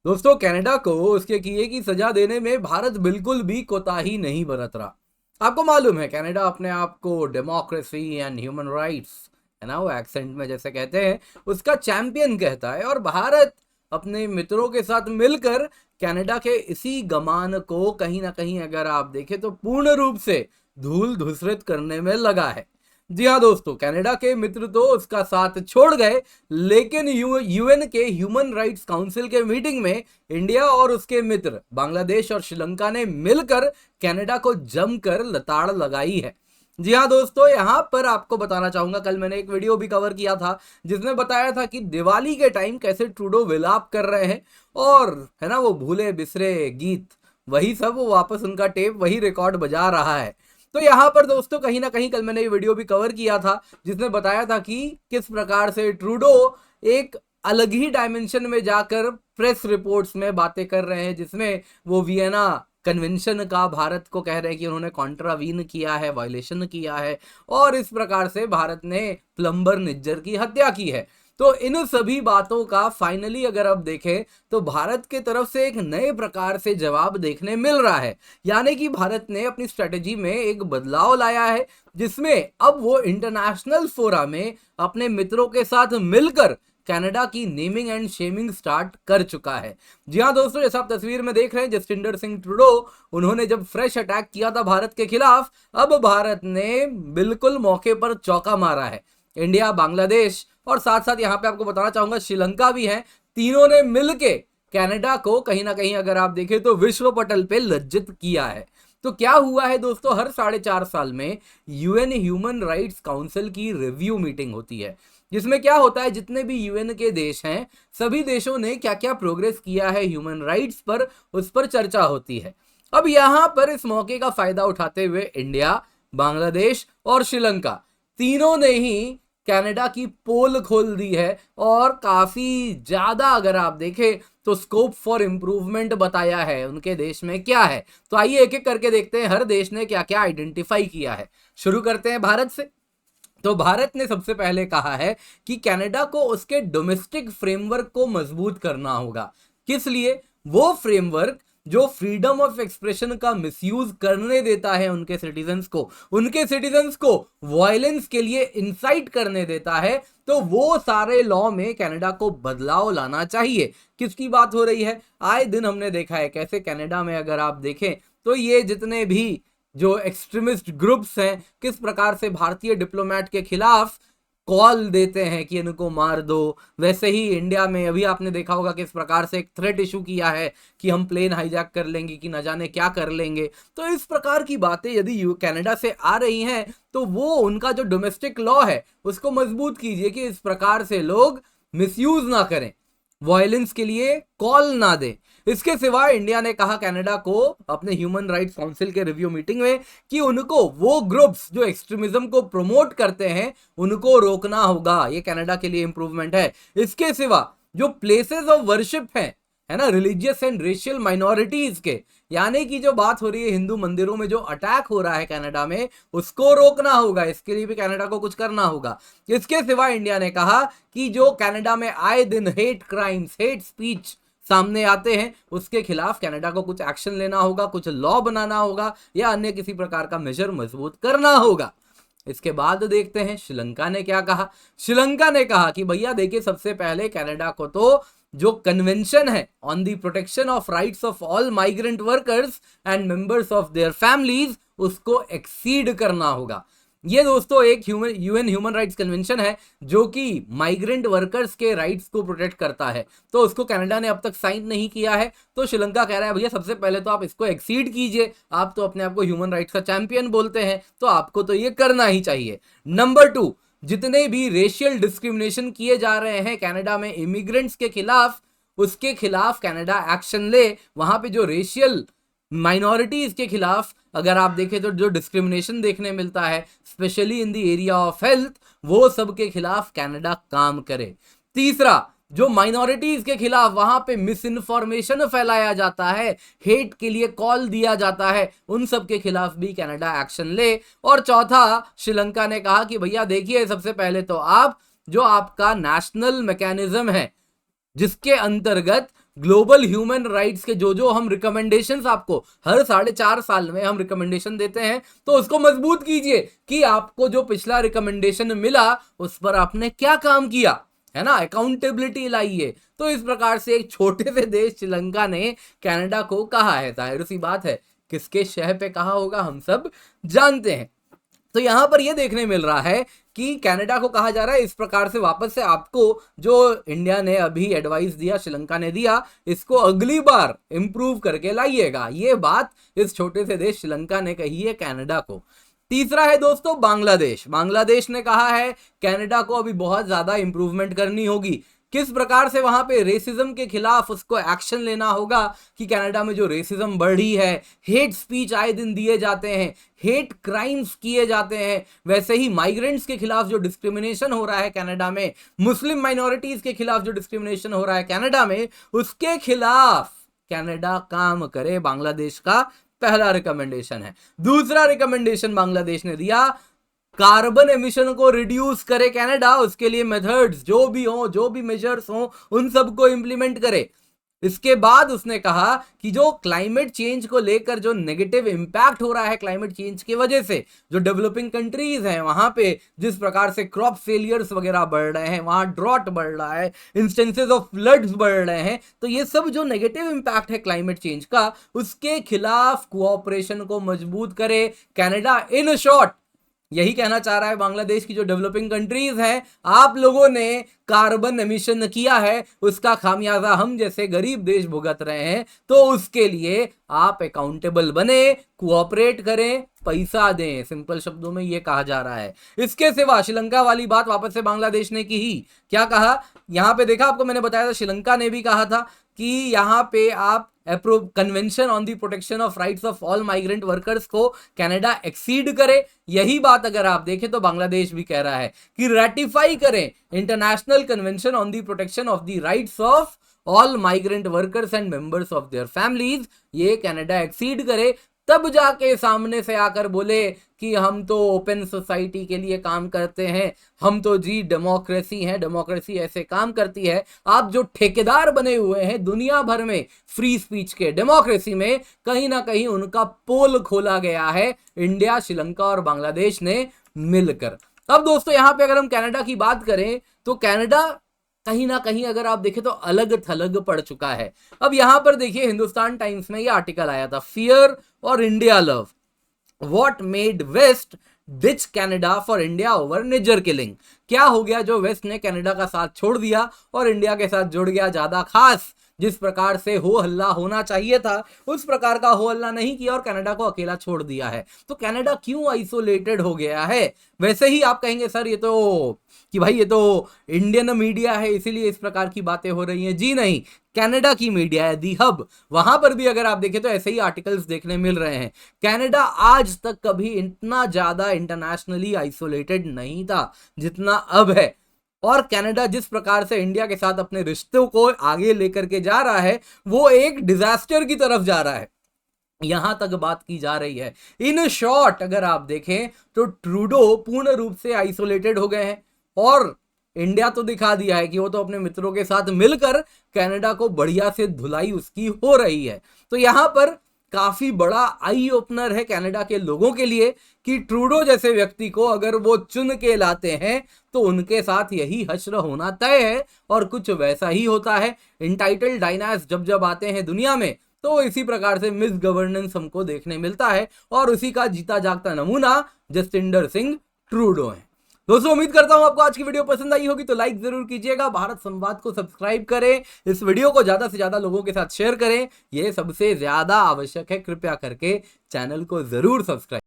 दोस्तों, कनाडा को उसके किए की सजा देने में भारत बिल्कुल भी कोताही नहीं बरत रहा। आपको मालूम है कनाडा अपने आप को डेमोक्रेसी एंड ह्यूमन राइट्स, है ना, वो एक्सेंट में जैसे कहते हैं, उसका चैंपियन कहता है। और भारत अपने मित्रों के साथ मिलकर कनाडा के इसी गमान को कहीं ना कहीं अगर आप देखें तो पूर्ण रूप से धूल धूसरित करने में लगा है। जी हाँ दोस्तों, कनाडा के मित्र तो उसका साथ छोड़ गए, लेकिन यूएन के ह्यूमन राइट्स काउंसिल के मीटिंग में इंडिया और उसके मित्र बांग्लादेश और श्रीलंका ने मिलकर कनाडा को जमकर लताड़ लगाई है। जी हाँ दोस्तों, यहां पर आपको बताना चाहूंगा, कल मैंने एक वीडियो भी कवर किया था जिसमें बताया था कि दिवाली के टाइम कैसे ट्रूडो विलाप कर रहे हैं और, है ना, वो भूले बिसरे गीत, वही सब वो वापस उनका टेप वही रिकॉर्ड बजा रहा है। तो यहाँ पर दोस्तों कहीं ना कहीं कल मैंने ये वीडियो भी कवर किया था जिसमें बताया था कि किस प्रकार से ट्रूडो एक अलग ही डायमेंशन में जाकर प्रेस रिपोर्ट्स में बातें कर रहे हैं, जिसमें वो वियना कन्वेंशन का भारत को कह रहे हैं कि उन्होंने कॉन्ट्रावीन किया है, वायलेशन किया है, और इस प्रकार से भारत ने प्लम्बर निज्जर की हत्या की है। तो इन सभी बातों का फाइनली अगर आप देखें तो भारत के तरफ से एक नए प्रकार से जवाब देखने मिल रहा है। यानी कि भारत ने अपनी स्ट्रेटेजी में एक बदलाव लाया है, जिसमें अब वो इंटरनेशनल फोरा में अपने मित्रों के साथ मिलकर कनाडा की नेमिंग एंड शेमिंग स्टार्ट कर चुका है। जी हाँ दोस्तों, जैसा आप तस्वीर में देख रहे हैं, जस्टिंडर सिंह ट्रूडो, उन्होंने जब फ्रेश अटैक किया था भारत के खिलाफ, अब भारत ने बिल्कुल मौके पर चौका मारा है। इंडिया, बांग्लादेश और साथ साथ यहां पे आपको बताना चाहूंगा श्रीलंका भी है, तीनों ने मिलके कनाडा को कहीं ना कहीं अगर आप देखें तो विश्व पटल पे लज्जित किया है। तो क्या हुआ है दोस्तों, हर 4.5 साल में यूएन ह्यूमन राइट्स काउंसिल की रिव्यू मीटिंग होती है, जिसमें क्या होता है, जितने भी यूएन के देश हैं सभी देशों ने क्या क्या प्रोग्रेस किया है ह्यूमन राइट्स पर, उस पर चर्चा होती है। अब यहां पर इस मौके का फायदा उठाते हुए इंडिया, बांग्लादेश और श्रीलंका तीनों ने ही कनाडा की पोल खोल दी है और काफी ज्यादा अगर आप देखें तो स्कोप फॉर इंप्रूवमेंट बताया है उनके देश में क्या है। तो आइए एक एक करके देखते हैं हर देश ने क्या क्या आइडेंटिफाई किया है। शुरू करते हैं भारत से। तो भारत ने सबसे पहले कहा है कि कनाडा को उसके डोमेस्टिक फ्रेमवर्क को मजबूत करना होगा। किस लिए? वो फ्रेमवर्क जो फ्रीडम ऑफ एक्सप्रेशन का मिसयूज करने देता है उनके सिटीजन्स को वायलेंस के लिए इंसाइट करने देता है, तो वो सारे लॉ में कनाडा को बदलाव लाना चाहिए। किसकी बात हो रही है? आए दिन हमने देखा है कैसे कनाडा में अगर आप देखें तो ये जितने भी जो एक्सट्रीमिस्ट ग्रुप्स हैं किस प्रकार से भारतीय डिप्लोमेट के खिलाफ कॉल देते हैं कि इनको मार दो। वैसे ही इंडिया में अभी आपने देखा होगा किस प्रकार से एक थ्रेट इशू किया है कि हम प्लेन हाईजैक कर लेंगे, कि न जाने क्या कर लेंगे। तो इस प्रकार की बातें यदि कनाडा से आ रही हैं तो वो उनका जो डोमेस्टिक लॉ है उसको मजबूत कीजिए कि इस प्रकार से लोग मिसयूज ना करें, वायलेंस के लिए कॉल ना दें। इसके सिवा इंडिया ने कहा कनाडा को अपने ह्यूमन राइट्स काउंसिल के रिव्यू मीटिंग में कि उनको वो ग्रुप्स जो एक्सट्रीमिज्म को प्रमोट करते हैं उनको रोकना होगा। ये कनाडा के लिए इंप्रूवमेंट है। इसके सिवा जो प्लेसेस ऑफ वर्शिप हैं, है ना, रिलीजियस एंड रेशियल माइनॉरिटीज के, यानी कि जो बात हो रही है हिंदू मंदिरों में जो अटैक हो रहा है कनाडा में, उसको रोकना होगा। इसके लिए भी कनाडा को कुछ करना होगा। इसके सिवा इंडिया ने कहा कि जो कनाडा में आए दिन हेट क्राइम्स, हेट स्पीच सामने आते हैं उसके खिलाफ कनाडा को कुछ एक्शन लेना होगा, कुछ लॉ बनाना होगा या अन्य किसी प्रकार का मेजर मजबूत करना होगा। इसके बाद देखते हैं श्रीलंका ने क्या कहा। श्रीलंका ने कहा कि भैया देखिए, सबसे पहले कनाडा को तो जो कन्वेंशन है on the protection of rights of all migrant workers and members of their families, उसको एक्सीड करना होगा। ये दोस्तों एक यूएन ह्यूमन राइट्स कन्वेंशन है जो कि माइग्रेंट वर्कर्स के राइट्स को प्रोटेक्ट करता है, तो उसको कनाडा ने अब तक साइन नहीं किया है। तो श्रीलंका कह रहा है भैया सबसे पहले तो आप इसको एक्सीड कीजिए, आप तो अपने आप को ह्यूमन राइट्स का चैंपियन बोलते हैं, तो आपको तो ये करना ही चाहिए। नंबर 2, जितने भी रेशियल डिस्क्रिमिनेशन किए जा रहे हैं कनाडा में इमिग्रेंट्स के खिलाफ, उसके खिलाफ कनाडा एक्शन ले। वहां पे जो रेशियल माइनॉरिटीज के खिलाफ अगर आप देखें तो जो डिस्क्रिमिनेशन देखने मिलता है specially in the area of health, वो सब के खिलाफ कनाडा काम करे। तीसरा, जो माइनॉरिटीज के खिलाफ वहां पे मिस इन्फॉर्मेशन फैलाया जाता है, हेट के लिए कॉल दिया जाता है, उन सब के खिलाफ भी कनाडा एक्शन ले। और चौथा, श्रीलंका ने कहा कि भैया देखिए सबसे पहले तो आप जो आपका नेशनल मैकेनिज्म है जिसके अंतर्गत ग्लोबल ह्यूमन राइट्स के जो हम रिकमेंडेशंस आपको हर 4.5 साल में हम रिकमेंडेशन देते हैं, तो उसको मजबूत कीजिए कि आपको जो पिछला रिकमेंडेशन मिला उस पर आपने क्या काम किया, है ना, अकाउंटेबिलिटी लाइए। तो इस प्रकार से एक छोटे से देश श्रीलंका ने कनाडा को कहा है, जाहिर सी बात है किसके शह पे कहा होगा हम सब जानते हैं। तो यहां पर यह देखने मिल रहा है कि कनाडा को कहा जा रहा है इस प्रकार से वापस से आपको जो इंडिया ने अभी एडवाइस दिया, श्रीलंका ने दिया, इसको अगली बार इंप्रूव करके लाइएगा। ये बात इस छोटे से देश श्रीलंका ने कही है कनाडा को। तीसरा है दोस्तों बांग्लादेश। बांग्लादेश ने कहा है कनाडा को अभी बहुत ज्यादा इंप्रूवमेंट करनी होगी। किस प्रकार से वहां पे रेसिज्म के खिलाफ उसको एक्शन लेना होगा कि कनाडा में जो रेसिज्म बढ़ी है, हेट स्पीच आए दिन दिए जाते हैं, हेट क्राइम्स किए जाते हैं, वैसे ही माइग्रेंट्स के खिलाफ जो डिस्क्रिमिनेशन हो रहा है कनाडा में, मुस्लिम माइनॉरिटीज के खिलाफ जो डिस्क्रिमिनेशन हो रहा है कनाडा में, उसके खिलाफ कनाडा काम करे, बांग्लादेश का पहला रिकमेंडेशन है। दूसरा रिकमेंडेशन बांग्लादेश ने दिया, कार्बन एमिशन को रिड्यूस करे कनाडा, उसके लिए मेथड्स जो भी हो, जो भी मेजर्स हो, उन सबको इंप्लीमेंट करे। इसके बाद उसने कहा कि जो क्लाइमेट चेंज को लेकर जो नेगेटिव इंपैक्ट हो रहा है क्लाइमेट चेंज की वजह से, जो डेवलपिंग कंट्रीज हैं वहां पे जिस प्रकार से क्रॉप फेलियर्स वगैरह बढ़ रहे हैं, वहां ड्रॉट बढ़ रहा है, इंस्टेंसेस ऑफ फ्लड्स बढ़ रहे हैं, तो ये सब जो नेगेटिव इंपैक्ट है क्लाइमेट चेंज का, उसके खिलाफ कोऑपरेशन को मजबूत करे कनाडा। इन शॉर्ट यही कहना चाह रहा है बांग्लादेश की जो डेवलपिंग कंट्रीज हैं, आप लोगों ने कार्बन एमिशन किया है, उसका खामियाजा हम जैसे गरीब देश भुगत रहे हैं, तो उसके लिए आप अकाउंटेबल बने, कोऑपरेट करें, पैसा दें। सिंपल शब्दों में यह कहा जा रहा है। इसके सिवा श्रीलंका वाली बात वापस से बांग्लादेश ने की ही। क्या कहा, यहां पे देखा आपको मैंने बताया था, श्रीलंका ने भी कहा था कि यहां पे आप approve convention on the protection of rights of all migrant workers को कनाडा एक्सीड करे। यही बात अगर आप देखें तो बांग्लादेश भी कह रहा है कि रेटिफाई करें international convention on the protection of the rights of all migrant workers and members of their families. ये कनाडा एक्सीड करे, तब जाके सामने से आकर बोले कि हम तो ओपन सोसाइटी के लिए काम करते हैं, हम तो जी डेमोक्रेसी है, डेमोक्रेसी ऐसे काम करती है। आप जो ठेकेदार बने हुए हैं दुनिया भर में फ्री स्पीच के, डेमोक्रेसी में, कहीं ना कहीं उनका पोल खोला गया है इंडिया, श्रीलंका और बांग्लादेश ने मिलकर। अब दोस्तों यहां पे अगर हम कनाडा की बात करें तो कनाडा कहीं ना कहीं अगर आप देखें तो अलग थलग पड़ चुका है। अब यहां पर देखिए हिंदुस्तान टाइम्स में ये आर्टिकल आया था, फियर और India love, what made west ditch Canada for India over Nijjar killing. क्या हो गया जो वेस्ट ने कनाडा का साथ छोड़ दिया और इंडिया के साथ जुड़ गया। ज्यादा खास जिस प्रकार से हो हल्ला होना चाहिए था उस प्रकार का हो हल्ला नहीं किया और कनाडा को अकेला छोड़ दिया है। तो कनाडा क्यों आइसोलेटेड हो गया है। वैसे ही आप कहेंगे सर ये तो कि भाई ये तो इंडियन मीडिया है इसीलिए इस प्रकार की बातें हो रही हैं। जी नहीं, कनाडा की मीडिया है दी हब, वहां पर भी अगर आप देखें तो ऐसे ही आर्टिकल्स देखने मिल रहे हैं। कनाडा आज तक कभी इतना ज्यादा इंटरनेशनली आइसोलेटेड नहीं था जितना अब है, और कनाडा जिस प्रकार से इंडिया के साथ अपने रिश्तों को आगे लेकर के जा रहा है वो एक डिजास्टर की तरफ जा रहा है, यहां तक बात की जा रही है। इन शॉर्ट अगर आप देखें तो ट्रूडो पूर्ण रूप से आइसोलेटेड हो गए हैं और इंडिया तो दिखा दिया है कि वो तो अपने मित्रों के साथ मिलकर कनाडा को बढ़िया से धुलाई उसकी हो रही है। तो यहां पर काफी बड़ा आई ओपनर है कनाडा के लोगों के लिए कि ट्रूडो जैसे व्यक्ति को अगर वो चुन के लाते हैं तो उनके साथ यही हश्र होना तय है और कुछ वैसा ही होता है। इंटाइटल डायनास जब जब आते हैं दुनिया में तो इसी प्रकार से मिस गवर्नेंस हमको देखने मिलता है और उसी का जीता जागता नमूना जस्टिंडर सिंह ट्रूडो है। दोस्तों उम्मीद करता हूं आपको आज की वीडियो पसंद आई होगी, तो लाइक जरूर कीजिएगा, भारत संवाद को सब्सक्राइब करें, इस वीडियो को ज्यादा से ज्यादा लोगों के साथ शेयर करें, यह सबसे ज्यादा आवश्यक है। कृपया करके चैनल को जरूर सब्सक्राइब